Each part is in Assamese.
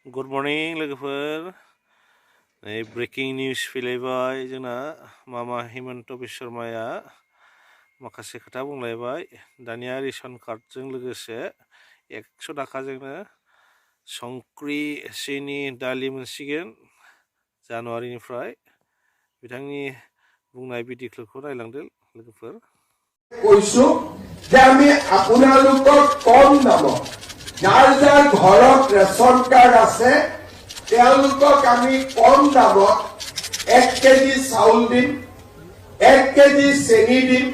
गुड मर्निं लोगोफोर ब्रेकिं निउज फैलायबाय जोंना मामा हिमन्त बिश्व शर्माया माखासे खोथा बुंलायबाय दानिया रेशन कार्डजों लोगोसे 100 थाखाजोंनो संख्रि सिनि दालि मोनसिगोन जानुवारिनिफ्राय बिथांनि बुंनाय बिदिखौ नायलांदो लोगोफोर কৈছো যে আমি আপোনালোকক কম দামত যাৰ যাৰ ঘৰত ৰেচন কাৰ্ড আছে তেওঁলোকক আমি কম দামত 1 কেজি চাউল দিম 1 কেজি চেনি দিম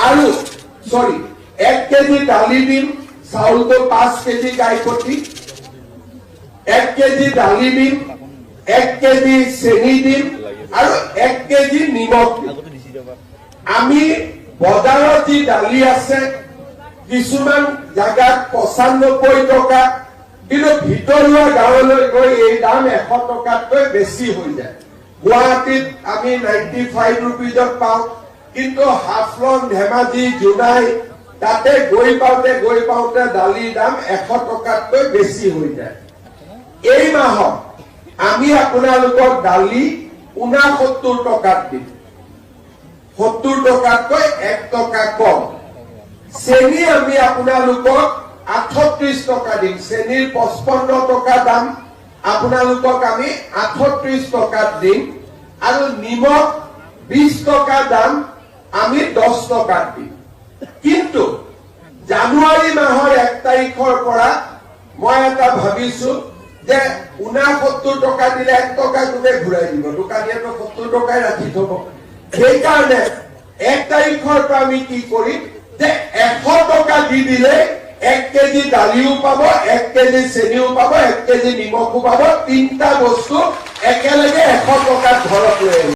আৰু 1 কেজি দালি দিম চাউলটো 5 কেজি গাইপতি 1 কেজি দালি দিম 1 কেজি চেনি দিম আৰু 1 কেজি নিমখ আমি বজাৰত যি দালি আছে কিছুমান জায়গাত 95 টকা কিন্তু ভিতৰুৱা গাঁৱলৈ গৈ এই দাম 100 টকাতকৈ বেছি হৈ যায় গুৱাহাটীত আমি 95 रुपीजত পাওঁ কিন্তু হাফলং ধেমাজি জুনাই তাতে গৈ পাওঁতে দালিৰ দাম 100 টকাতকৈ বেছি হৈ যায় এই মাহত আমি আপোনালোকক দালি 69 টকাত দিম 70 টকাতকৈ 1 টকা কম চেনি আমি আপোনালোকক 38 টকা দিম চেনিৰ 55 টকা দাম আপোনালোকক আমি 38 টকাত দিম আৰু নিমখ 20 টকা দাম আমি 10 টকাত দিম কিন্তু জানুৱাৰী মাহৰ 1 তাৰিখৰ পৰা মই এটা ভাবিছো যে 69 টকা দিলে 1 টকা কোনে ঘূৰাই দিব দোকানীয়েতো 70 টকাই ৰাখি থব সেইকাৰণে 1 তাৰিখৰ পৰা আমি কি কৰিম যে 100 টকা দি দিলে 1 কেজি দালিও পাব 1 কেজি চেনিও পাব 1 কেজি নিমখো পাব তিনটা বস্তু একেলগে 100 টকাত ঘৰত লৈ আহিব